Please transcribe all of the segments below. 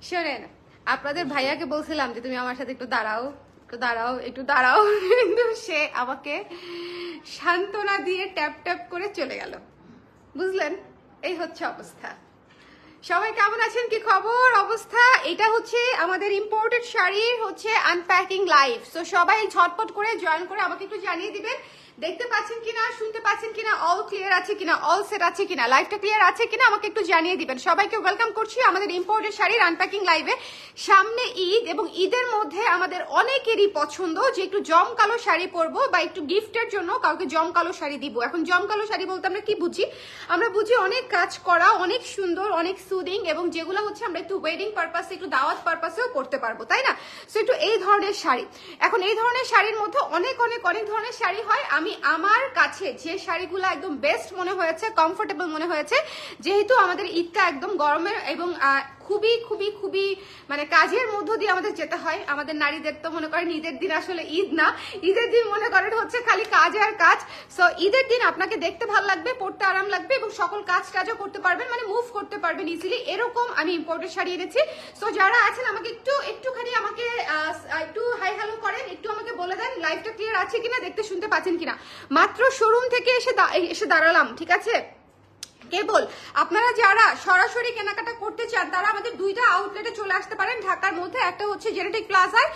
শোনেন, আপনাদের ভাইয়াকে বলছিলাম যে তুমি আমার সাথে একটু দাঁড়াও, একটু দাঁড়াও, একটু দাঁড়াও, কিন্তু সে আমাকে সান্ত্বনা দিয়ে ট্যাপ ট্যাপ করে চলে গেল। বুঝলেন? এই হচ্ছে অবস্থা। সবাই কেমন আছেন, কি খবর, অবস্থা? এটা হচ্ছে আমাদের ইম্পোর্টেড শাড়ির হচ্ছে আনপ্যাকিং লাইভ। সো সবাই ঝটপট করে জয়েন করে আমাকে একটু জানিয়ে দিবেন দেখতে পাচ্ছেন কিনা, শুনতে পাচ্ছেন কিনা, অল ক্লিয়ার আছে কিনা, অল সেট আছে কিনা, লাইভটা ক্লিয়ার আছে কিনা আমাকে একটু জানিয়ে দিবেন। সবাইকে ওয়েলকাম করছি আমাদের ইম্পোর্টেড শাড়ির আনপ্যাকিং লাইভে। সামনে ঈদ এবং ঈদের মধ্যে আমাদের অনেকেরই পছন্দ যে একটু জমকালো শাড়ি পরবো বা একটু গিফটের জন্য কাউকে জমকালো শাড়ি দিব। এখন জমকালো শাড়ি বলতে আমরা কি বুঝি? আমরা বুঝি অনেক কাজ করা, অনেক সুন্দর, অনেক সুদিং, এবং যেগুলো হচ্ছে আমরা একটু ওয়েডিং পারপাসে, একটু দাওয়াত পারপাসেও পরতে পারবো, তাই না? সো একটু এই ধরনের শাড়ি। এখন এই ধরনের শাড়ির মধ্যে অনেক অনেক অনেক ধরনের শাড়ি হয়। আমি আমার কাছে যে শাড়িগুলো একদম বেস্ট মনে হয়েছে, কমফোর্টেবল মনে হয়েছে, যেহেতু আমাদের ঈদটা একদম গরমের এবং খুবই খুবই খুবই মানে কাজের মধ্য দিয়ে আমাদের যেতে হয়। আমাদের নারীদের তো মনে করেন ঈদের দিন আসলে ঈদ না, ঈদের দিন মনে করেন হচ্ছে খালি কাজ আর কাজ। সো ঈদের দিন আপনাকে দেখতে ভালো লাগবে, পরতে আরাম লাগবে এবং সকল কাজ টাজও করতে পারবেন, মানে মুভ করতে পারবেন ইজিলি। এরকম আমি ইম্পোর্টেড শাড়ি এনেছি। সো যারা আছেন আমাকে একটুখানি আমাকে একটু হাই হ্যালো করেন, একটু আমাকে বলে দেন লাইভটা ক্লিয়ার আছে কিনা, দেখতে শুনতে পাচ্ছেন কিনা। মাত্র শোরুম থেকে এসে দাঁড়ালাম, ঠিক আছে? কেবল আপনারা যারা সরাসরি কেনাকাটা করতে চান তারা আমাদের দুইটা আউটলেটে চলে আসতে পারেন ঢাকার মধ্যে। একটা হচ্ছে জেনেটিক প্লাজায়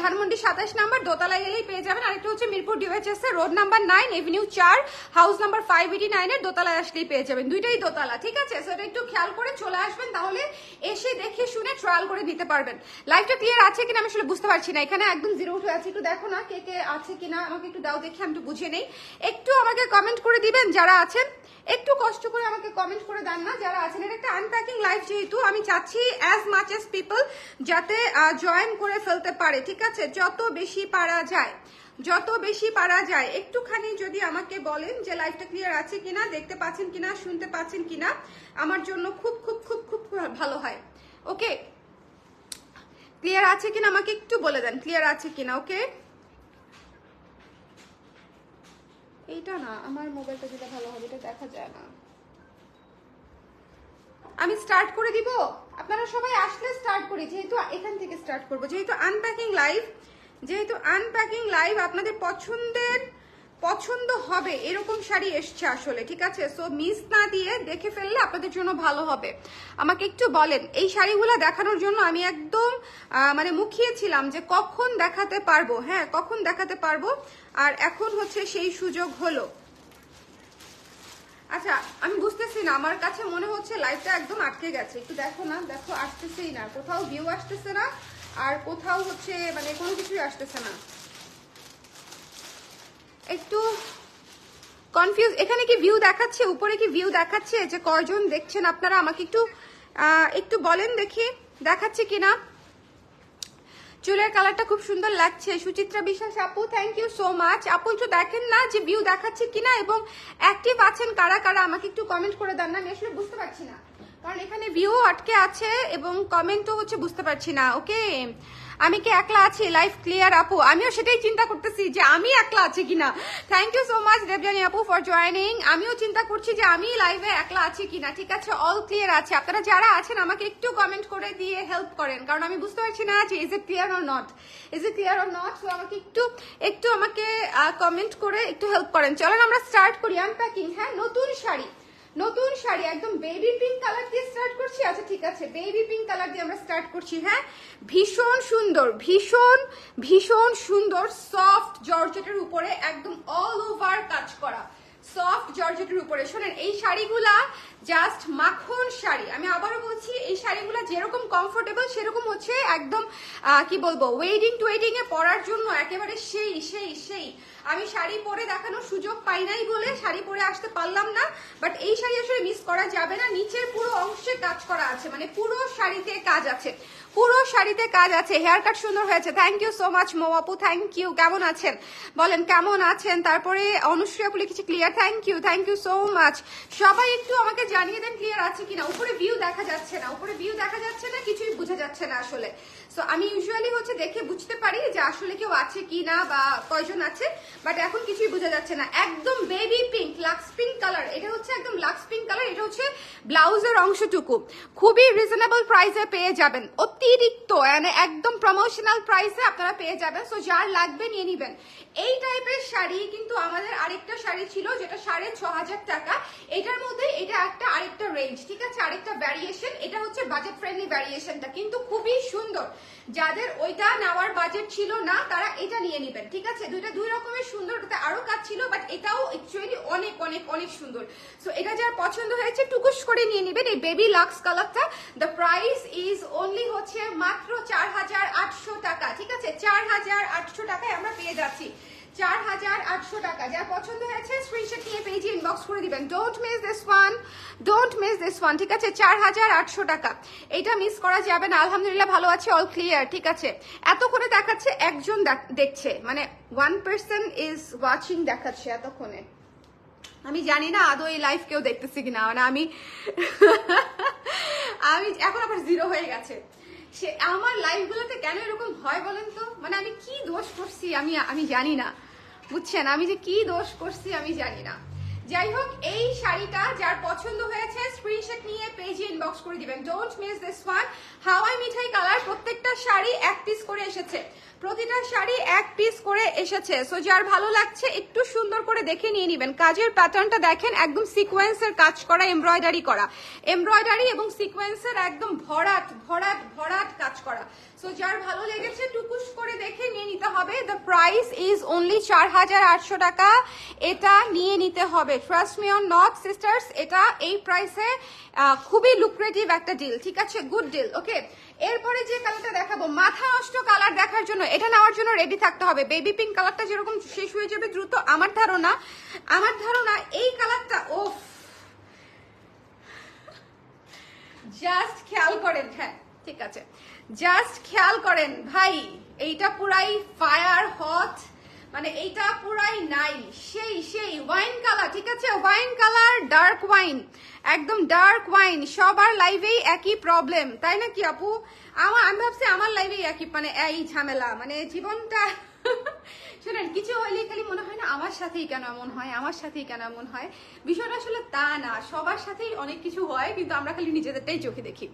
ধানমন্ডি 27 নাম্বার দোতলায় এলেই পেয়ে যাবেন, আরেকটা হচ্ছে মিরপুর ডিওএইচএস এর road number 9 Avenue 4 house number 589 এর দোতলায় আসলেই পেয়ে যাবেন। দুইটাই দোতলা, ঠিক আছে? সেটা একটু খেয়াল করে চলে আসবেন, তাহলে এসে দেখে শুনে ট্রায়াল করে নিতে পারবেন। লাইভটা ক্লিয়ার আছে কিনা আমি আসলে বুঝতে পারছি না, এখানে একদম জিরো উঠে আছে, একটু দেখো না কে কে আছে কিনা, আমাকে একটু দাও দেখে আমি একটু বুঝে নেই। একটু আমাকে কমেন্ট করে দিবেন যারা আছেন, একটু কষ্ট করে আমাকে কমেন্ট করে দেন না যারা আছেন। এটা একটা আনপ্যাকিং লাইভ, যেহেতু আমি চাচ্ছি অ্যাজ মাচ অ্যাজ পিপল যাতে জয়েন করে ফেলতে পারে, ঠিক আছে? যত বেশি পারা যায়, যত বেশি পারা যায়। একটুখানি যদি আমাকে বলেন যে লাইভটা ক্লিয়ার আছে কিনা, দেখতে পাচ্ছেন কিনা, শুনতে পাচ্ছেন কিনা, আমার জন্য খুব খুব খুব খুব ভালো হয়। ওকে, ক্লিয়ার আছে কিনা আমাকে একটু বলে দেন, ক্লিয়ার আছে কিনা। ওকে, এইটা না, আমার মোবাইলটা যেটা ভালো হবে, এটা দেখা যায় না। আমি স্টার্ট করে দিব, আপনারা সবাই আসলে স্টার্ট করি, যেহেতু এখান থেকে স্টার্ট করব, যেহেতু আনপ্যাকিং লাইভ আপনাদের পছন্দ হবে এরকম শাড়ি এসছে আসলে, ঠিক আছে? সো মিস না দিয়ে দেখে ফেললে আপনাদের জন্য ভালো হবে। আমাকে একটু বলেন, এই শাড়িগুলো দেখানোর জন্য আমি একদম মানে মুখিয়েছিলাম যে কখন দেখাতে পারবো, হ্যাঁ কখন দেখাতে পারবো, আর এখন হচ্ছে সেই সুযোগ হলো। আচ্ছা, আমি বুঝতেছি না, আমার কাছে মনে হচ্ছে লাইভটা একদম আটকে গেছে। একটু দেখো না, দেখো, আসতেছেই না, কোথাও ভিউ আসতেছে না, আর কোথাও হচ্ছে মানে কোনো কিছুই আসতেছে না। একটু কনফিউজ। এখানে কি ভিউ দেখাচ্ছে, উপরে কি ভিউ দেখাচ্ছে যে কয়জন দেখছেন আপনারা? আমাকে একটু বলেন দেখি দেখাচ্ছে কিনা। চুলের কালারটা খুব সুন্দর লাগছে, সুচিত্রা বিশ্বাস আপু, থ্যাংক ইউ সো মাচ। আপু একটু দেখেন না যে ভিউ দেখাচ্ছে কিনা এবং অ্যাক্টিভ আছেন কারা কারা, আমাকে একটু কমেন্ট করে দেন না, আমি আসলে বুঝতে পারছি না, কারণ এখানে ভিউ আটকে আছে এবং কমেন্টও হচ্ছে বুঝতে পারছি না। ওকে, আমি কি একলা আছি? লাইভ ক্লিয়ার আপু? আমিও সেটাই চিন্তা করতেছি যে আমি একলা আছি কিনা। Thank you so much Debjani আপু ফর জয়েনিং। আমিও চিন্তা করছি যে আমি লাইভে একলা আছি কিনা। ঠিক আছে, অল ক্লিয়ার আছে। আপনারা যারা আছেন আমাকে একটু কমেন্ট করে দিয়ে হেল্প করেন, কারণ আমি বুঝতে পারছি না যে is it clear or not, so আমাকে একটু আমাকে কমেন্ট করে একটু হেল্প করেন। চলেন আমরা স্টার্ট করি আনপ্যাকিং। হ্যাঁ, নতুন শাড়ি একদম বেবি পিঙ্ক কালার দিয়ে স্টার্ট করছি। আচ্ছা ঠিক আছে, বেবি পিঙ্ক কালার দিয়ে আমরা স্টার্ট করছি। হ্যাঁ, ভীষণ সুন্দর সফট জর্জেটের উপরে একদম অল ওভার কাজ করা, সফট জর্জেটের উপরে। শোনেন, এই শাড়িগুলা জাস্ট মাখন শাড়ি। আমি আবারও বলছি, এই শাড়িগুলা যেরকম কমফোর্টেবল সেরকম হচ্ছে একদম কি বলবো, ওয়েডিং এ পরার জন্য একেবারে সেই। আমি শাড়ি পরে দেখানোর সুযোগ পাই নাই বলে শাড়ি পরে আসতে পারলাম না, বাট এই শাড়ি আসলে মিস করা যাবে না। নিচের পুরো অংশে কাজ করা আছে, মানে পুরো শাড়িতে কাজ আছে, হেয়ার কাট সুন্দর হয়েছে। থ্যাংক ইউ সো মাচ মো আপু, থ্যাংক ইউ। কেমন আছেন বলেন, কেমন আছেন? তারপরে অনুশ্রী আপু লিখেছে clear, thank you so much. সবাই একটু আমাকে জানিয়ে দেন ক্লিয়ার আছে কিনা। উপরে ভিউ দেখা যাচ্ছে না, কিছুই বোঝা যাচ্ছে না আসলে। সো আমি ইউজুয়ালি হচ্ছে দেখে বুঝতে পারি যে আসলে কেউ আছে কি না বা কয়জন আছে, বাট এখন কিছুই বোঝা যাচ্ছে না। একদম baby pink, Lux pink colour, এটা হচ্ছে একদম লাক্স পিঙ্ক কালার, এটা হচ্ছে ব্লাউজের অংশটুকু খুবই রিজনেবল প্রাইসে পেয়ে যাবেন, অতিরিক্ত মানে একদম প্রমোশনাল প্রাইসে আপনারা পেয়ে যাবেন। সো যার লাগবে নিয়ে নিবেন। এই টাইপের শাড়ি কিন্তু আমাদের আরেকটা শাড়ি ছিল যেটা 6,500 টাকা। এটার মধ্যে এটা একটা আরেকটা রেঞ্জ, ঠিক আছে, আরেকটা ভ্যারিয়েশন। এটা হচ্ছে বাজেট ফ্রেন্ডলি ভ্যারিয়েশনটা, কিন্তু খুবই সুন্দর। যাদের ওইটা নেওয়ার বাজেট ছিল না তারা এটা নিয়ে নিবেন, ঠিক আছে। দুই রকমের সুন্দর, ওটাতে আরো কাজ ছিল, বাট এটাও অ্যাকচুয়ালি অনেক অনেক অনেক সুন্দর। সো এটা যার পছন্দ হয়েছে টুকুস করে নিয়ে নিবেন। এই বেবি লাক্স কালারটা, দ্য প্রাইস ইজ অনলি হচ্ছে মাত্র 4,800 টাকা, ঠিক আছে। 4,800 টাকায় আমরা পেয়ে যাচ্ছি, 4,800 টাকা। যার পছন্দ হয়েছে স্ক্রিনশট নিয়ে পেজে ইনবক্স করে দিবেন। Don't miss this one, don't miss this one, ঠিক আছে। 4,800 টাকা, এটা মিস করা যাবে না। আলহামদুলিল্লাহ ভালো আছে, অল ক্লিয়ার, ঠিক আছে। এত করে দেখাচ্ছে, একজন দেখছে, মানে 1% ইজ ওয়াচিং দেখাচ্ছে এতক্ষণে। আমি জানি না আদৌ এই লাইভ কেউ দেখতেছি কিনা, মানে আমি এখন আবার 0 হয়ে গেছে। সে আমার লাইভ গুলোতে কেন এরকম হয় বলেন তো, মানে আমি কি দোষ করছি আমি জানি না, বুঝছেন, আমি যে কি দোষ করছি আমি জানি না। যাই হোক, এই শাড়িটা যার পছন্দ হয়েছে স্ক্রিনশট নিয়ে পেজে ইনবক্স করে দিবেন। Don't miss this one. Hawaii Mithai colour, প্রত্যেকটা শাড়ি 1 পিস করে এসেছে, প্রতিটা শাড়ি 1 পিস করে এসেছে। সো যার ভালো লাগছে একটু সুন্দর করে দেখে নিয়ে নিবেন। কাজের প্যাটার্নটা দেখেন, একদম সিকোয়েন্সের কাজ করা, এমব্রয়ডারি করা, এমব্রয়ডারি এবং সিকোয়েন্সের একদম ভরাট ভরাট ভরাট কাজ করা। সো যার ভালো লেগেছে টুকুস করে দেখে নিয়ে নিতে হবে। দ্য প্রাইস ইজ অনলি 4,800 টাকা, এটা নিয়ে নিতে হবে। Trust me on not sisters, এটা এই প্রাইসে খুবই লুক্রেটিভ একটা ডিল, ঠিক আছে, গুড ডিল। ওকে, এরপরে যে কালারটা দেখাবো, মাথা নষ্ট কালার দেখার জন্য এটা নেওয়ার জন্য রেডি থাকতে হবে। বেবি পিঙ্ক কালারটা যেরকম শেষ হয়ে যাবে দ্রুত, আমার ধারণা এই কালারটা, ওফ, জাস্ট খেয়াল করেন, হ্যাঁ ঠিক আছে, জাস্ট খেয়াল করেন ভাই, এইটা পুরাই ফায়ার হট, মানে এইটা পুরাই নাই, সেই ওয়াইন কালার, ঠিক আছে, ওয়াইন কালার, ডার্ক ওয়াইন, একদম ডার্ক ওয়াইন। সবার লাইভেই একই প্রবলেম, তাই না কি আপু? আমি ভাবছি আমার লাইভেই একই, মানে এই ঝামেলা, মানে জীবনটা শোনেন, কিছু হইলে খালি মনে হয় না আমার সাথেই কেন এমন হয়, আমার সাথেই কেন এমন হয়। বিষয়টা আসলে তা না, সবার সাথেই অনেক কিছু হয়, কিন্তু আমরা খালি নিজেদেরটাই চোখে দেখি,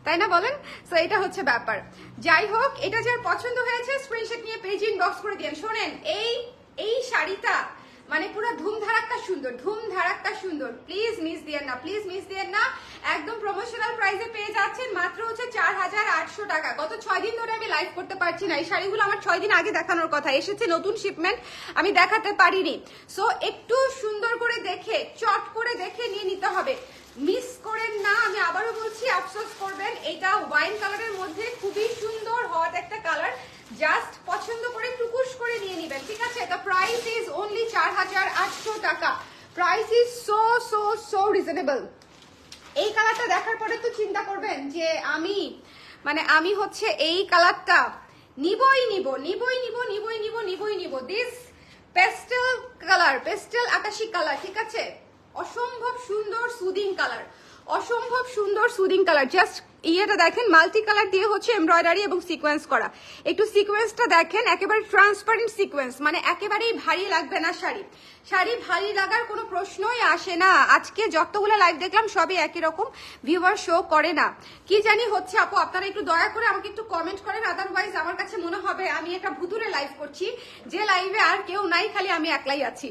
তাই না বলেন? সো এটা হচ্ছে ব্যাপার। যাই হোক, এটা যার পছন্দ হয়েছে স্ক্রিনশট নিয়ে পেজ ইনবক্স করে দিন। শোনেন, এই শাড়িটা মানে পুরো ধুমধারাক্কা সুন্দর, ধুমধারাক্কা সুন্দর। প্লিজ মিস দিয়েন না, প্লিজ মিস দিয়েন না। একদম প্রমোশনাল প্রাইসে পেয়ে যাচ্ছেন, মাত্র হচ্ছে 4,800 টাকা। গত 6 দিন ধরে আমি লাইভ করতে পারছি না, এই শাড়িগুলো আমার 6 দিন আগে দেখানোর কথা, এসেছে নতুন শিপমেন্ট, আমি দেখাতে পারিনি। সো একটু সুন্দর করে দেখে, চট করে দেখে নিয়ে নিতে হবে, মিস করেন না। আমি আবারও বলছি, আফসোস করবেন। এটা ওয়াইন কালারের মধ্যে খুবই সুন্দর হট একটা কালার, জাস্ট পছন্দ করে টুকুস করে নিয়ে নেবেন, ঠিক আছে। দ্য প্রাইস ইজ অনলি 4,800 টাকা, price is so so so reasonable. এই কালারটা দেখার পরে তো চিন্তা করবেন যে আমি হচ্ছে এই কালারটা নিবই নিব। দিস পেস্টেল কালার, পেস্টেল আকাশি কালার, ঠিক আছে, অসম্ভব সুন্দর সুদিং কালার, অসম্ভব সুন্দর সুদিং কালার। জাস্ট ইয়েটা দেখেন, মাল্টি কালার দিয়ে হচ্ছে এমব্রয়ডারি এবং সিকোয়েন্স করা। একটু সিকোয়েন্সটা দেখেন, একেবারে ট্রান্সপারেন্ট সিকোয়েন্স, মানে একেবারেই ভারী লাগবে না শাড়ি ভারী লাগার কোনো প্রশ্নই আসে না। আজকে যতগুলো লাইভ দেখলাম সবই একই রকম, ভিউয়ার শো করে না, কি জানি হচ্ছে। আপু আপনারা একটু দয়া করে আমাকে একটু কমেন্ট করেন, আদারওয়াইজ আমার কাছে মনে হবে আমি একটা ভুতুরে লাইভ করছি, যে লাইভে আর কেউ নাই, খালি আমি একলাই আছি।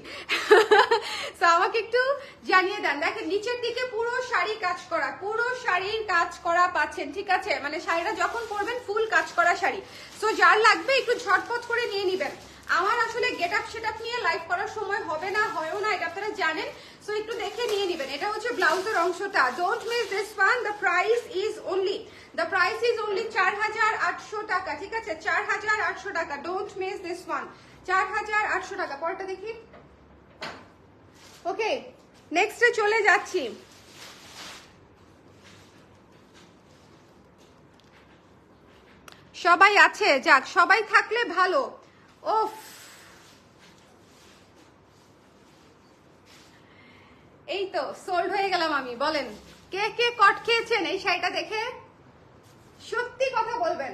তো আমাকে একটু জানিয়ে দেন। দেখেন নিচের দিকে পুরো শাড়ি কাজ করা, পুরো শাড়ির কাজ করা পাচ্ছেন, ঠিক আছে, মানে শাড়িটা যখন পরবেন ফুল কাজ করা শাড়ি। সো যার লাগবে একটু ঝটপট করে নিয়ে নিবেন। আমার আসলে গেট আপ সেট আপ নিয়ে লাইভ করার সময় হবে না, হয়ও না, এটা আপনারা জানেন। সো একটু দেখে নিয়ে নিবেন। এটা হচ্ছে ব্লাউজের অংশটা। Don't miss this one. The price is only 4,800 টাকা, ঠিক আছে, 4,800 টাকা। ডোন্ট মিস দিস ওয়ান, 4,800 টাকা। পরটা দেখি। ওকে, নেক্সটে চলে যাচ্ছি। সবাই আছে, যাক, সবাই থাকলে ভালো। ওফ, এই তো সোল্ড হয়ে গেলাম আমি। বলেন কে কে কট খেয়েছেন এই শাড়িটা দেখে? সত্যি কথা বলবেন,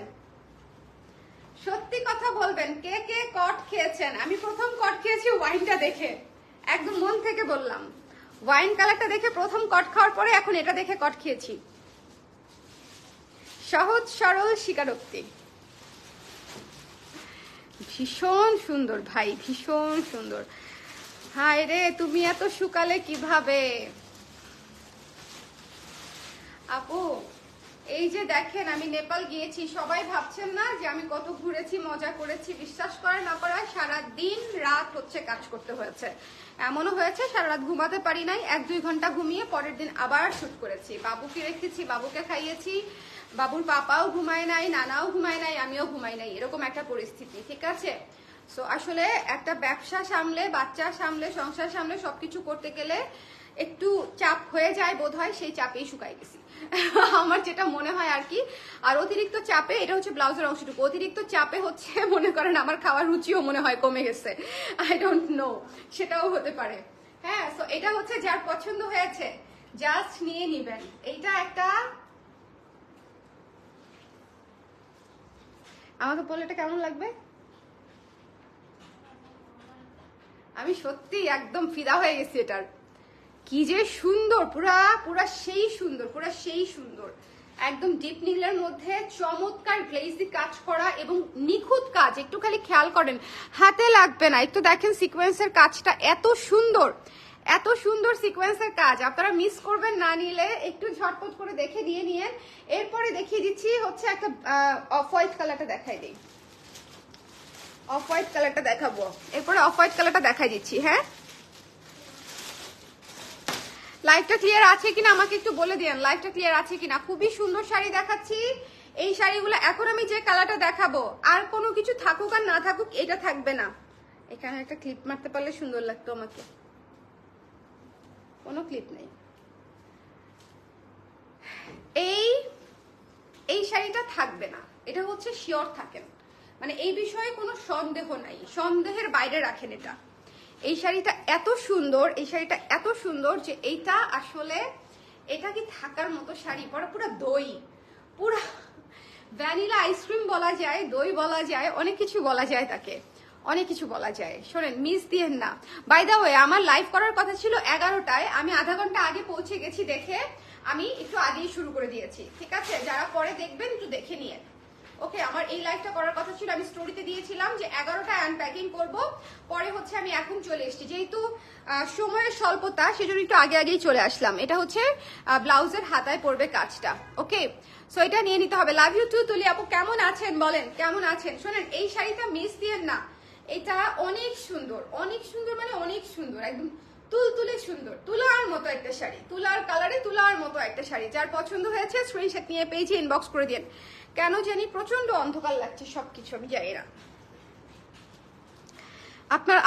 সত্যি কথা বলবেন, কে কে কট খেয়েছেন? আমি প্রথম কট খেয়েছি ওয়াইনটা দেখে, একদম মন থেকে বললাম। ওয়াইন কালারটা দেখে প্রথম কট খাওয়ার পরে এখন এটা দেখে কট খেয়েছি। সহজ সরল স্বীকারোক্তি। ভীষণ সুন্দর ভাই, ভীষণ সুন্দর। হায় রে, তুমি এত শুকালে কিভাবে আপু? এই যে দেখেন, আমি নেপাল গিয়েছি, সবাই ভাবছেন না যে আমি কত ঘুরেছি, মজা করেছি। বিশ্বাস করে না করা, সারা দিন রাত হচ্ছে কাজ করতে হয়েছে। এমনও হয়েছে সারা রাত ঘুমাতে পারি নাই, 1-2 ঘন্টা ঘুমিয়ে পরের দিন আবার শুট করেছি। বাবুকে রেখেছি, বাবুকে খাইয়েছি, বাবুর পাপাও ঘুমায় নাই, নানাও ঘুমায় নাই, আমিও ঘুমাই নাই, এরকম একটা পরিস্থিতি। ঠিক আছে, সো আসলে একটা ব্যবসা সামলে, বাচ্চা সামলে, সংসার সামলে সবকিছু করতে গেলে একটু চাপ হয়ে যায় বোধ হয়, সেই চাপেই শুকাই গেছি আমার যেটা মনে হয় আর কি। আর অতিরিক্ত চাপে, এটা হচ্ছে ব্লাউজের অংশটুকু, অতিরিক্ত চাপে হচ্ছে মনে করেন আমার খাওয়ার রুচিও মনে হয় কমে গেছে, আই ডোন্ট নো, সেটাও হতে পারে। হ্যাঁ, সো এটা হচ্ছে যার পছন্দ হয়েছে জাস্ট নিয়ে নিবেন। এইটা একটা, আমাকে বলে এটা কেমন লাগবে? আমি সত্যি একদম ফিদা হয়ে গেছি এটার। কি যে সুন্দর, পুরা পুরা সেই সুন্দর, পুরা সেই সুন্দর। একদম ডিপ নীলের মধ্যে চমৎকার গ্লেজি কাজ করা এবং নিখুঁত কাজ। একটু খালি খেয়াল করেন, হাতে লাগবে না। একটু দেখেন সিকোয়েন্সের কাজটা এত সুন্দর, এত সুন্দর সিকোয়েন্সের কাজ। আপনারা মিস করবেন না নিলে, একটু ঝটপট করে দেখে দিয়ে নিয়েন। এরপরে দেখিয়ে দিচ্ছি হচ্ছে একটা অফ হোয়াইট কালারটা দেখাই দিই, অফ হোয়াইট কালারটা দেখাবো, এরপরে অফ হোয়াইট কালারটা দেখাই দিচ্ছি। হ্যাঁ, লাইভটা ক্লিয়ার আছে কিনা আমাকে একটু বলে দিন, লাইভটা ক্লিয়ার আছে কিনা। খুবই সুন্দর শাড়ি দেখাচ্ছি। এই শাড়িগুলো এখন আমি যে কালারটা দেখাবো, আর কোনো কিছু থাকুক আর না থাকুক, এটা থাকবে না। এখানে একটা ক্লিপ মারতে পারলে সুন্দর লাগতো আমাকে, কোনো ক্লিপ নেই। এই শাড়িটা থাকবে না, এটা হচ্ছে শিওর থাকেন, মানে এই বিষয়ে কোনো সন্দেহ নাই, সন্দেহের বাইরে রাখেন এটা। এই শাড়িটা এত সুন্দর, এই শাড়িটা এত সুন্দর যে এইটা আসলে, এটা কি থাকার মতো শাড়ি? পরে পুরো দই, পুরো ভ্যানিলা আইসক্রিম বলা যায়, দই বলা যায়, অনেক কিছু বলা যায় তাকে, অনেক কিছু বলা যায়। শোনেন, মিস দিয়েন না। বাই দা ওয়ে, আমার লাইভ করার কথা ছিল 11টায়, আমি আধা ঘন্টা আগে পৌঁছে গেছি দেখে আমি একটু আগেই শুরু করে দিয়েছি। ঠিক আছে, যারা পরে দেখবেন একটু দেখে নিয়ে। ওকে, আমার এই লাইভটা করার কথা ছিল, আমি স্টোরিতে দিয়েছিলাম যে 11টায় আনপ্যাকিং করব, পরে হচ্ছে আমি এখন চলে এসেছি, যেহেতু সময়ের স্বল্পতা সেজন্য একটু আগে আগেই চলে আসলাম। এটা হচ্ছে ব্লাউজের হাতায় পড়বে কাজটা। ওকে, সো এটা নিয়ে নিতে হবে। লাভ ইউ টু তুলি আপু, কেমন আছেন বলেন, কেমন আছেন? শোনেন, এই শাড়িটা মিস দিয়েন না, এটা অনেক সুন্দর, অনেক সুন্দর, মানে অনেক সুন্দর, একদম তুলতুলে সুন্দর, তুলার মতো একটা শাড়ি, তুলার কালারে তুলার মতো একটা শাড়ি। যার পছন্দ হয়েছে স্ক্রিনশট নিয়ে পেজে ইনবক্স করে দিন। কেন জানি প্রচন্ড অন্ধকার লাগছে সবকিছু, আমি জানি না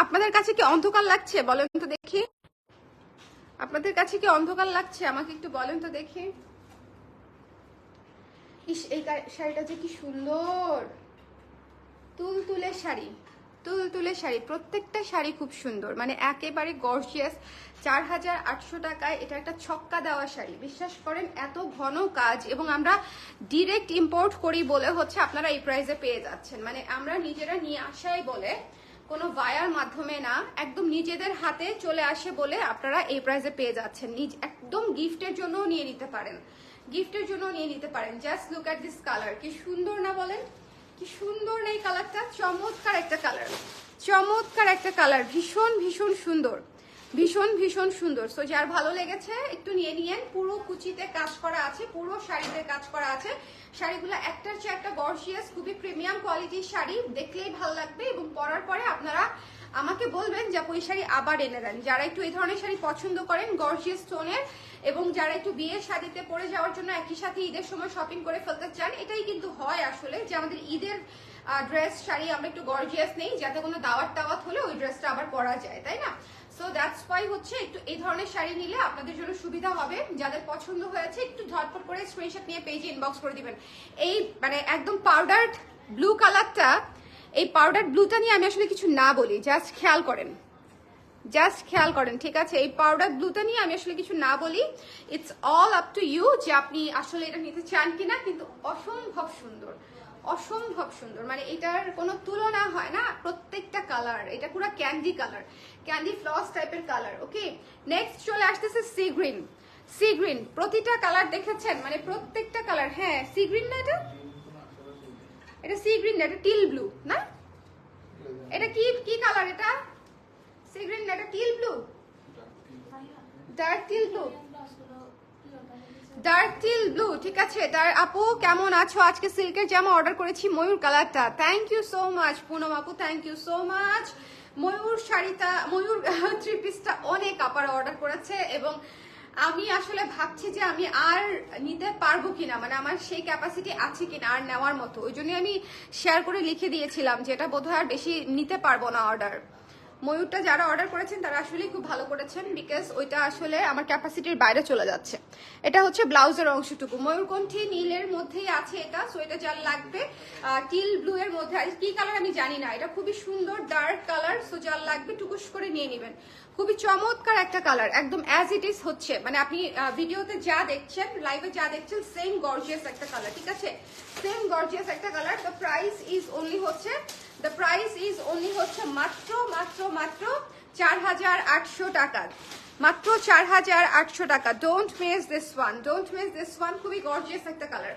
আপনাদের কাছে কি অন্ধকার লাগছে বলেন তো দেখি, আপনাদের কাছে কি অন্ধকার লাগছে আমাকে একটু বলেন তো দেখি। ইস, এই শাড়িটা যে কি সুন্দর, তুলতুলে শাড়ি, তুলতুলে শাড়ি, প্রত্যেকটা শাড়ি খুব সুন্দর, মানে একেবারে গর্জিয়াস। 4800 টাকায় এটা একটা ছক্কা দেওয়া শাড়ি। বিশ্বাস করেন, এত ঘন কাজ, এবং আমরা ডিরেক্ট ইম্পোর্ট করি বলে হচ্ছে আপনারা এই প্রাইসে পেয়ে যাচ্ছেন। মানে আমরা নিজেরা নিয়ে আসাই বলে, কোনো ভায়ার মাধ্যমে না, একদম নিজেদের হাতে চলে আসে বলে আপনারা এই প্রাইসে পেয়ে যাচ্ছেন। একদম গিফটের জন্য নিয়ে নিতে পারেন, গিফটের জন্য নিয়ে নিতে পারেন। Just look at this colour, কি সুন্দর না বলেন, কি সুন্দর এই কালারটা, চমৎকার একটা কালার, চমৎকার একটা কালার, ভীষণ ভীষণ সুন্দর, ভীষণ ভীষণ সুন্দর। সো যার ভালো লেগেছে একটু নিয়ে নিয়েন। পুরো কুচিতে কাজ করা আছে, পুরো শাড়িতে কাজ করা আছে। শাড়িগুলো একটার চেয়ে একটা গর্জিয়াস, খুবই প্রিমিয়াম কোয়ালিটির শাড়ি, দেখলেই ভালো লাগবে। এবং পরার পরে আপনারা আমাকে বলবেন যে ওই শাড়ি আবার এনে দেন। যারা একটু এই ধরনের শাড়ি পছন্দ করেন, গর্জিয়াস টোনের, এবং যারা একটু বিয়ের শাড়িতে পরে যাওয়ার জন্য একই সাথে ঈদের সময় শপিং করে ফেলতে চান, এটাই কিন্তু হয় আসলে, যে আমাদের ঈদের ড্রেস শাড়ি আমরা একটু গর্জিয়াস নেই, যাতে কোনো দাওয়াত টাওয়াত হলে ওই ড্রেসটা আবার পরা যায়, তাই না? সো দ্যাটস ওয়াই হচ্ছে একটু এই ধরনের শাড়ি নিলে আপনাদের জন্য সুবিধা হবে। যাদের পছন্দ হয়েছে একটু ঝটপট করে স্ক্রিনশট নিয়ে পেজে ইনবক্স করে দিবেন। এই মানে একদম পাউডার ব্লু কালারটা, এই পাউডার ব্লুটা নিয়ে আমি আসলে কিছু না বলি, জাস্ট খেয়াল করেন, জাস্ট খেয়াল করেন, ঠিক আছে? এই পাউডার ব্লুটা নিয়ে আমি আসলে কিছু না বলি, it's all up to you যে আপনি আসলে এটা নিতে চান কিনা। কিন্তু অসম্ভব সুন্দর, অসম্ভব সুন্দর, মানে এটার কোনো তুলনা হয় না। প্রত্যেকটা কালার, এটা পুরো ক্যান্ডি কালার, ক্যান্ডি ফ্লস টাইপের কালার। ওকে, নেক্সট চলে আসতেছে সি গ্রিন। সি গ্রিন প্রতিটা কালার দেখেছেন, মানে প্রত্যেকটা কালার। হ্যাঁ সি গ্রিন না, এটা সি গ্রিন না, এটা টিল ব্লু না, এটা কি কি কালার? এটা সি গ্রিন না, এটা teal blue, dark teal blue, dark teal blue. ঠিক আছে, আপু কেমন আছো? আজকে সিল্কের জামা অর্ডার করেছি ময়ূর কালারটা। Thank you so much Poonam আপু, থ্যাংক ইউ সো মাচ। ময়ূর শাড়িটা, ময়ূর থ্রি পিসটা অনেক আপারা অর্ডার করেছে, এবং আমি আসলে ভাবছি যে আমি আর নিতে পারবো কিনা, মানে আমার সেই ক্যাপাসিটি আছে কিনা আর নেওয়ার মতো। ওই জন্য আমি শেয়ার করে লিখে দিয়েছিলাম যে এটা বোধহয় আর বেশি নিতে পারবো না অর্ডার। ময়ূরটা যারা অর্ডার করেছেন তারা আসলেই খুব ভালো করেছেন, বিকজ ওইটা আসলে আমার ক্যাপাসিটির বাইরে চলে যাচ্ছে। এটা হচ্ছে ব্লাউজের অংশটুকু, ময়ূরকণ্ঠী নীলের মধ্যেই আছে এটা। সো এটা যার লাগবে টিল ব্লু এর মধ্যে, আর কি কালার আমি জানি না, এটা খুবই সুন্দর ডার্ক কালার। সো যার লাগবে টুকুস করে নিয়ে নেবেন। খুবই চমৎকার একটা কালার, একদম অ্যাজ ইট ইজ হচ্ছে, মানে আপনি ভিডিওতে যা দেখছেন, লাইভে যা দেখছেন, সেম গর্জিয়াস একটা কালার। ঠিক আছে, সেম গর্জিয়াস একটা colour. The price is only হচ্ছে, দ্য প্রাইস ইজ অনলি হচ্ছে মাত্র মাত্র মাত্র 4800 টাকা, মাত্র 4800 টাকা। Don't miss this one, don't miss this one. খুবই গর্জিয়াস একটা কালার,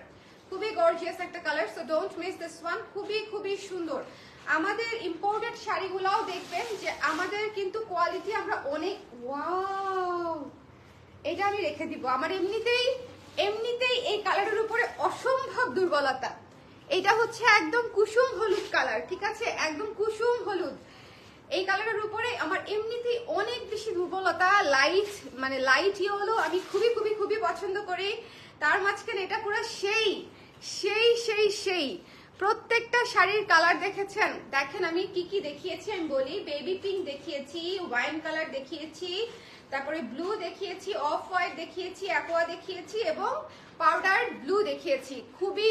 খুবই গর্জিয়াস একটা colour. So don't miss this one. খুবই খুবই সুন্দর। আমাদের ইম্পোর্টেড শাড়িগুলাও দেখবেন যে আমাদের কিন্তু কোয়ালিটি আমরা অনেক, ওয়াও এটা আমি রেখে দিব। আমার এমনিতেই এমনিতেই এই কালারের উপরে অসম্ভব দুর্বলতা। এটা হচ্ছে একদম কুসুম হলুদ কালার। ঠিক আছে, একদম কুসুম হলুদ। এই কালারের উপরে আমার এমনিতেই অনেক বেশি দুর্বলতা। লাইট, মানে লাইট ইয়েলো আমি খুবই খুবই খুবই পছন্দ করি। তার মাঝখানে এটা পুরো সেই সেই সেই সেই প্রত্যেকটা শাড়ির কালার দেখেছেন। দেখেন আমি কি কি দেখিয়েছি, আমি বলি। বেবি পিঙ্ক দেখিয়েছি, ওয়াইন কালার দেখিয়েছি, তারপরে ব্লু দেখিয়েছি, অফ হোয়াইট দেখিয়েছি, অ্যাকোয়া দেখিয়েছি, এবং পাউডার ব্লু দেখিয়েছি, খুবই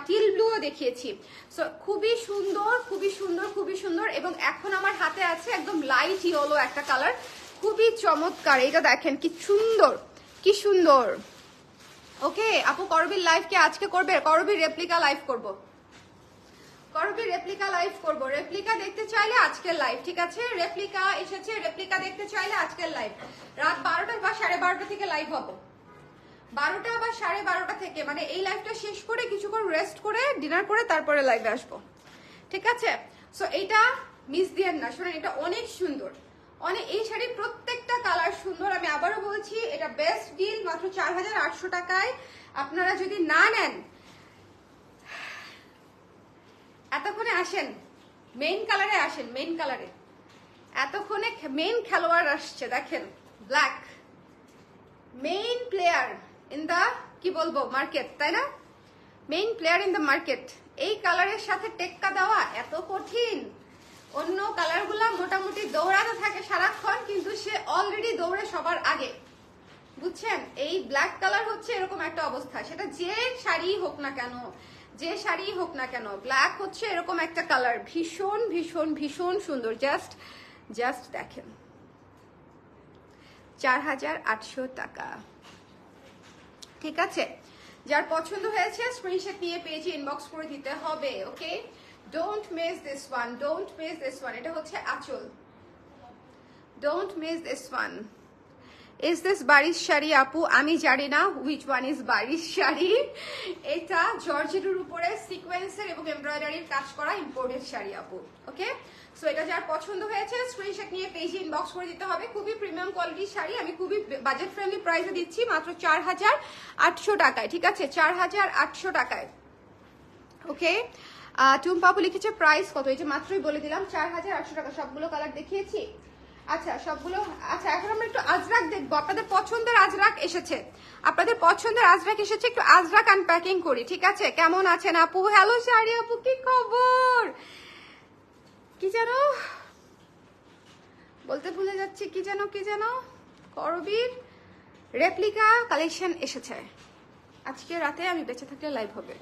টিল ব্লুও দেখিয়েছি। সো খুবই সুন্দর, খুবই সুন্দর, খুবই সুন্দর। এবং এখন আমার হাতে আছে একদম লাইট ইয়েলো একটা কালার, খুবই চমৎকার। এটা দেখেন কি সুন্দর, কি সুন্দর। ওকে আপু, করবির লাইভ কি আজকে করবে? করবির রেপ্লিকা লাইভ করব, করবির রেপ্লিকা লাইভ করব। রেপ্লিকা দেখতে চাইলে আজকের লাইভ। ঠিক আছে, রেপ্লিকা এসেছে, রেপ্লিকা দেখতে চাইলে আজকের লাইভ রাত 12টা বা 12:30 থেকে লাইভ হবে। 12টা বা 12:30 থেকে, মানে এই লাইভটা শেষ করে কিছুক্ষণ রেস্ট করে ডিনার করে তারপরে লাইভে আসবো। ঠিক আছে, সো এইটা মিস দিয়েন না। শোনেন, এটা অনেক সুন্দর, অনেক। এই শাড়ির প্রত্যেকটা কালার সুন্দর। আমি আবারও বলছি, এটা বেস্ট ডিল, মাত্র 4800 টাকায়। আপনারা যদি না নেন, এতক্ষণে আসেন মেইন কালারে, আসেন মেইন কালারে। এতক্ষণে মেইন খেলোয়াড় আসছে, দেখেন black, main player in the, কি বলবো, মার্কেট, তাই না? Main player in the market. এই কালারের সাথে টেক্কা দেওয়া এত কঠিন। অন্য কালারগুলা মোটামুটি দৌড়াতে থাকে সারাক্ষণ, কিন্তু সে অলরেডি দৌড়ে সবার আগে, বুঝছেন? এই ব্ল্যাক কালার হচ্ছে এরকম একটা অবস্থা। সেটা যে শাড়ি হোক না কেন, যে শাড়ি হোক না কেন, ব্ল্যাক হচ্ছে এরকম একটা কালার, ভীষণ ভীষণ ভীষণ সুন্দর। জাস্ট জাস্ট দেখেন, 4800 টাকা। ঠিক আছে, যার পছন্দ হয়েছে স্ক্রিনশট নিয়ে পেজে ইনবক্স করে দিতে হবে। Okay, don't miss this one, don't miss this one. এটা হচ্ছে আঁচল, don't miss this one. Is this barish sari আপু? আমি জানি না which one is barish sari. এটা জর্জেটের উপরে সিকোয়েন্সের এবং এমব্রয়ডারির কাজ করা ইম্পোর্টেড শাড়ি আপু। ওকে, সো এটা যার পছন্দ হয়েছে স্ক্রিনশট নিয়ে পেজে ইনবক্স করে দিতে হবে। খুবই প্রিমিয়াম কোয়ালিটির শাড়ি, আমি খুবই বাজেট ফ্রেন্ডলি প্রাইসে দিচ্ছি, মাত্র 4800 টাকায়। ঠিক আছে, 4800 টাকায়। ওকে, টুম্পাপু লিখেছে প্রাইস কত, এই যে মাত্রই বলে দিলাম 4800 টাকা। সবগুলো কালার দেখিয়েছি। আচ্ছা সবগুলো, আচ্ছা এখন আমরা একটু আজরাক দেখবো। আপনাদের পছন্দের আজরাক এসেছে, আপনাদের পছন্দের আজরাক এসেছে, একটু আজরাক আনপ্যাকিং করি। ঠিক আছে, কেমন আছেন আপু? হ্যালো শাড়ি আপু, কি খবর? কি যেন বলতে ভুলে যাচ্ছি, কি যেন কি যেন করবীর রেপ্লিকা কালেকশন এসেছে। আজকে রাতে আমি বেঁচে থাকলে লাইভ হবে।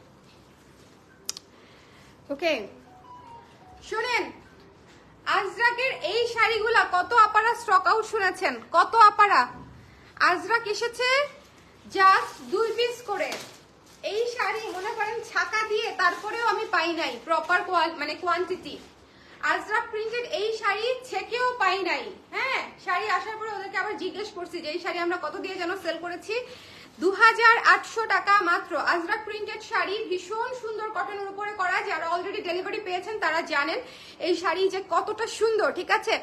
ওকে, শুনেন, আজরাকের এই শাড়িগুলা কত আপারা স্টক আউট শুনেছেন? কত আপারা? আজরাক এসেছে জাস্ট 2 পিস করে। এই শাড়ি মনে করেন ছাকা দিয়ে তারপরেও আমি পাই নাই প্রপার মানে কোয়ান্টিটি। আজরাক প্রিন্টেড এই শাড়ি ছেকেও পাই নাই। হ্যাঁ, শাড়ি আসার পরে ওদেরকে আবার জিজ্ঞেস করছি যে এই শাড়ি আমরা কত দিয়ে যেন সেল করেছি। 2800 টাকা মাত্র। আজরাক প্রিন্টেড শাড়ি, ভীষণ সুন্দর কটনের উপরে করা। যারা অলরেডি ডেলিভারি পেয়েছেন তারা জানেন এই শাড়ি যে কতটা সুন্দর, ঠিক আছে?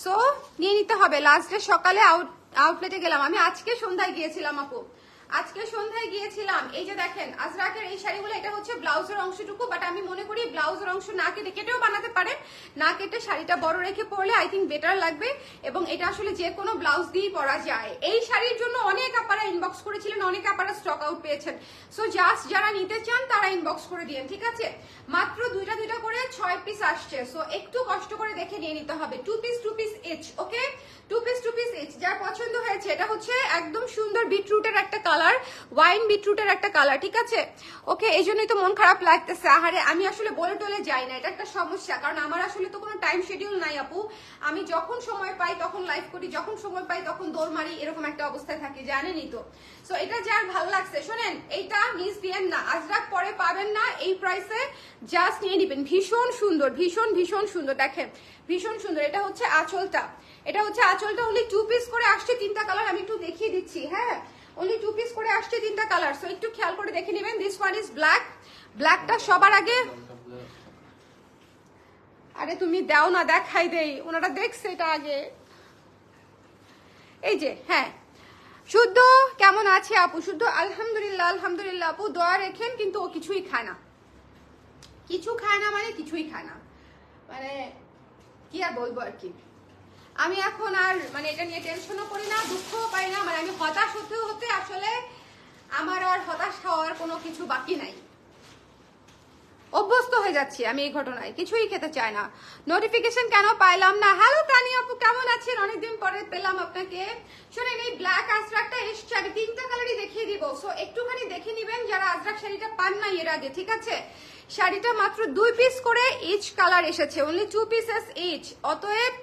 সো নিয়ে নিতে হবে। লাস্ট ডে সকালে আউটলেটে গেলাম, আমি আজকে সন্ধ্যায় গিয়েছিলাম আপু, আজকে সন্ধ্যায় গিয়েছিলাম। এই যে দেখেন আজরাকের এই শাড়িগুলো, এটা হচ্ছে ব্লাউজের অংশটুকু, বাট আমি মনে করি ব্লাউজের অংশ না কেটে, কেটেও বানাতে পারেন, না কেটে শাড়িটা বড় রেখে পরলে আই থিঙ্ক বেটার লাগবে। এবং এটা আসলে যে কোনো ব্লাউজ দিয়েই পরা যায়। এই শাড়ির জন্য অনেক আপনারা ইনবক্স করেছিলেন, অনেক আপনারা স্টক আউট পেয়েছেন। সো জাস্ট যারা নিতে চান তারা ইনবক্স করে দিন, ঠিক আছে? মাত্র দুইটা দুইটা করে 6 পিস আসছে। সো একটু কষ্ট করে দেখে নিয়ে নিতে হবে। 2 পিস ইচ, ওকে? 2 পিস ইচ। যার পছন্দ হয়েছে, এটা হচ্ছে একদম সুন্দর বিটরুটের একটা কালার, ওয়াইন বিটরুটের একটা কালার, ঠিক আছে? ওকে, এই জন্যই তো মন খারাপ লাগতেছে। আহারে, আমি আসলে বলে টলে যাই না, এটা একটা সমস্যা, কারণ আমার আসলে তো কোনো টাইম শিডিউল নাই আপু। আমি যখন সময় পাই তখন লাইভ করি, যখন সময় পাই তখন দৌড় মারি, এরকম একটা অবস্থায় থাকি, জানেনই তো। সো এটা যার ভালো লাগছে, শোনেন, এইটা মিস দিয়েন না, আজরাক পরে পাবেন না এই প্রাইসে, জাস্ট নিয়ে নিবেন। ভীষণ সুন্দর, ভীষণ সুন্দর, দেখেন ভীষণ সুন্দর। এটা হচ্ছে আঁচলটা, এটা হচ্ছে আঁচলটা। অনলি 2 পিস করে আসছে, 3টা কালার আমি একটু দেখিয়ে দিচ্ছি। হ্যাঁ, অনলি 2 পিস করে আসছে, 3টা কালার। সো একটু খেয়াল করে দেখে নেবেন। This one is black. ব্ল্যাকটা সবার আগে, আরে তুমি দাও না, দেখাই দেই, ওনারা দেখছে এটা আগে। এই যে, হ্যাঁ, শুদ্ধ কেমন আছে আপু? শুদ্ধ আলহামদুলিল্লাহ, আলহামদুলিল্লাহ আপু, দোয়া রেখেন। কিন্তু ও কিছুই খায় না, কিছু খায় না মানে কিছুই খায় না, মানে কি আর বলবো আর কি। আমি এখন আর মানে এটা নিয়ে টেনশনও করি না, দুঃখও পাই না, মানে আমি হতাশ হতে হতে আসলে আমার আর হতাশ হওয়ার কোনো কিছু বাকি নাই। অভ্যস্ত হয়ে যাচ্ছি আমি এই ঘটনায়, কিছুই খেতে চায় না। নোটিফিকেশন কেন পাইলাম না? হ্যালো তানি আপু, কেমন আছেন? অনেকদিন পরে পেলাম আপনাকে। শোনেন, এই ব্ল্যাক আজরাকটা এসছে, আমি 3টা কালারই দেখিয়ে দিব। সো একটুখানি দেখে নিবেন যারা আজরাক শাড়িটা পান না এর আগে, ঠিক আছে? শাড়িটা মাত্র 2 পিস করে ইচ কালার এসেছে, অনলি 2 পিসেস ইচ। অতএব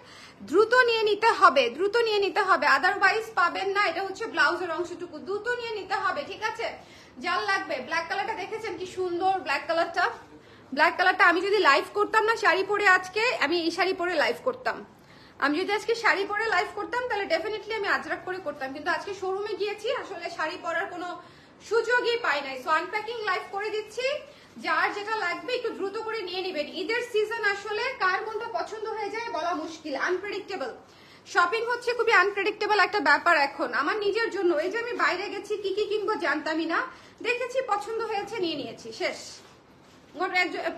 দ্রুত নিয়ে নিতে হবে, দ্রুত নিয়ে নিতে হবে, আদারওয়াইজ পাবেন না। এটা হচ্ছে ব্লাউজের অংশটুকু, দ্রুত নিয়ে নিতে হবে, ঠিক আছে? যার লাগবে। ব্ল্যাক কালারটা দেখেছেন কি সুন্দর? ব্ল্যাক কালারটা, ব্ল্যাক কালারটা আমি যদি লাইভ করতাম না শাড়ি পরে, আজকে আমি এই শাড়ি পরে লাইভ করতাম। আমি যদি আজকে শাড়ি পরে লাইভ করতাম তাহলে ডেফিনেটলি আমি আজরাক করে করতাম, কিন্তু আজকে শোরুমে গিয়েছি, আসলে শাড়ি পরার কোনো সুযোগই পাই নাই। সো আনপ্যাকিং লাইভ করে দিচ্ছি, যার যেটা লাগবে একটু দ্রুত করে নিয়ে নেবেন। ঈদের সিজন, আসলে কার কোনটা পছন্দ হয়ে যায় বলা মুশকিল, আনপ্রেডিক্টেবল। শপিং হচ্ছে খুবই আনপ্রেডিক্টেবল একটা ব্যাপার এখন আমার নিজের জন্য। এই যে আমি বাইরে গেছি, কি কি কিনবো জানতামই না, দেখেছি পছন্দ হয়েছে, নিয়ে নিয়েছি, শেষ।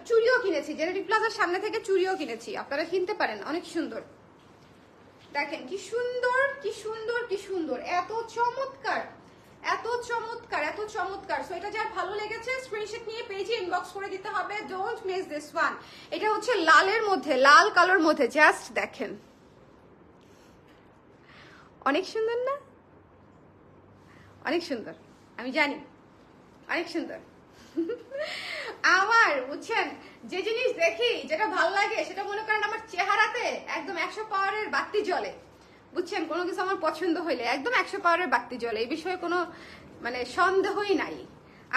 চুড়িও কিনেছি, জেনেটিক প্লাজার সামনে থেকে চুড়িও কিনেছি, আপনারা কিনতে পারেন, অনেক সুন্দর। দেখেন কি সুন্দর, কি সুন্দর, কি সুন্দর, এত চমৎকার, এত চমৎকার, এত চমৎকার। সো এটা যার ভালো লেগেছে স্ক্রিনশট নিয়ে পেজে ইনবক্স করে দিতে হবে, ডোন্ট মিস দিস ওয়ান। এটা হচ্ছে লালের মধ্যে, লাল কালোর মধ্যে, জাস্ট দেখেন, অনেক সুন্দর না? অনেক সুন্দর, আমি জানি অনেক সুন্দর। আমার বুঝছেন, যে জিনিস দেখি যেটা ভালো লাগে সেটা মনে করেন আমার চেহারাতে একদম 100 পাওয়ারের বাতি জ্বলে, বুঝছেন? কোনো কিছু আমার পছন্দ হইলে একদম 100 পাওয়ারের বাতি জ্বলে, এই বিষয়ে কোনো মানে সন্দেহই নাই।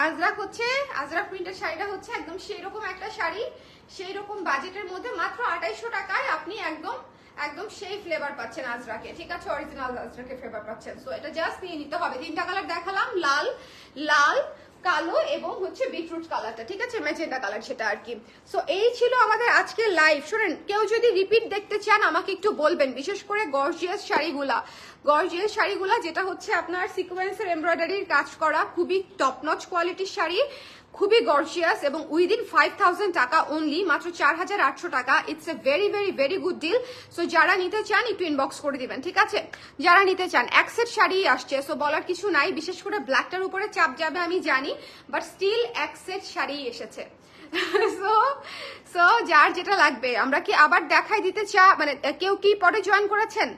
আজরাক হচ্ছে, আজরাক প্রিন্টের শাড়িটা হচ্ছে একদম সেই রকম একটা শাড়ি, সেই রকম বাজেটের মধ্যে মাত্র 2800 টাকায় আপনি একদম একদম সেই ফ্লেভার পাচ্ছেন আজরাকে, ঠিক আছে? অরিজিনাল আজরাকে ফ্লেভার পাচ্ছেন। সো এটা জাস্ট নিয়ে নিতে হবে। 3টা কালার দেখালাম, লাল, লাল, কালো এবং হচ্ছে বিটরুট কালারটা, ঠিক আছে? ম্যাজেন্টা কালার সেটা আর কি। সো এই ছিল আমাদের আজকের লাইভ। শুনেন, কেউ যদি রিপিট দেখতে চান আমাকে একটু বলবেন, বিশেষ করে গর্জিয়াস শাড়িগুলা, গর্জিয়াস শাড়িগুলা যেটা হচ্ছে আপনার সিকোয়েন্সের এমব্রয়ডারির কাজ করা, খুবই টপ নচ কোয়ালিটির শাড়ি, খুবই গর্জিয়াস, এবং উইদিন 5000 টাকা অনলি, মাত্র 4800 টাকা। It's a very very very good deal. So যারা নিতে চান একটু ইনবক্স করে দিবেন, ঠিক আছে? যারা নিতে চান, এক সেট শাড়ি আসছে, সো বলার কিছু নাই। বিশেষ করে ব্ল্যাকটার উপরে চাপ যাবে আমি জানি, বাট স্টিল এক সেট শাড়ি এসেছে। সো যার যেটা লাগবে। আমরা কি আবার দেখাই দিতে মানে কেউ কি পরে জয়েন করেছেন?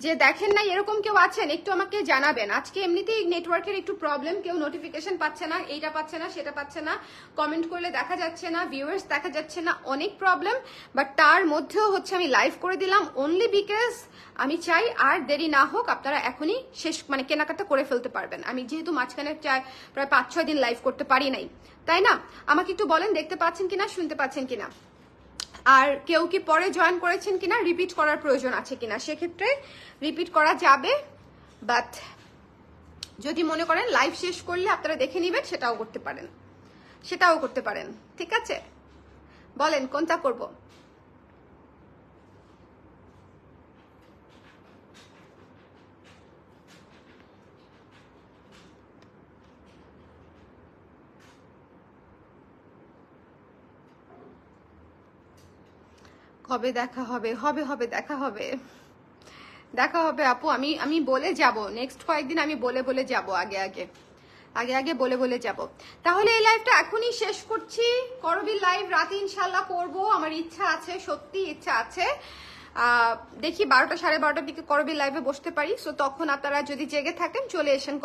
যে দেখেন না এরকম কেউ আছেন একটু আমাকে জানাবেন। আজকে এমনিতেই নেটওয়ার্কের একটু প্রবলেম, কেউ নোটিফিকেশন পাচ্ছে না, এইটা পাচ্ছে না সেটা পাচ্ছে না, কমেন্ট করলে দেখা যাচ্ছে না, ভিউয়ার্স দেখা যাচ্ছে না, অনেক প্রবলেম। বাট তার মধ্যেও হচ্ছে আমি লাইভ করে দিলাম অনলি বিকজ আমি চাই আর দেরি না হোক, আপনারা এখনই শেষ মানে কেনাকাটা করে ফেলতে পারবেন। আমি যেহেতু মাঝখানে প্রায় 5-6 দিন লাইভ করতে পারি নাই, তাই না? আমাকে একটু বলেন দেখতে পাচ্ছেন কিনা, শুনতে পাচ্ছেন কিনা, আর কেউ কি পরে জয়েন করেছেন কিনা, রিপিট করার প্রয়োজন আছে কিনা। সেক্ষেত্রে রিপিট করা যাবে, বাট যদি মনে করেন লাইভ শেষ করলে আপনারা দেখে নেবেন সেটাও করতে পারেন, সেটাও করতে পারেন। ঠিক আছে, বলেন কোনটা করব? কবে দেখা হবে? হবে হবে, দেখা হবে, দেখা হবে আপু। আমি বলে যাব, নেক্সট কয়েকদিন আমি বলে বলে যাব, আগে আগে বলে বলে যাব। তাহলে এই লাইভটা এখনই শেষ করছি। করবীর লাইভ রাতে ইনশাল্লাহ করব, আমার ইচ্ছা আছে, সত্যি ইচ্ছা আছে। দেখি 12টা 12:30 দিকে করবীর লাইভে বসতে পারি। সো তখন আপনারা যদি জেগে থাকেন চলে এসেন।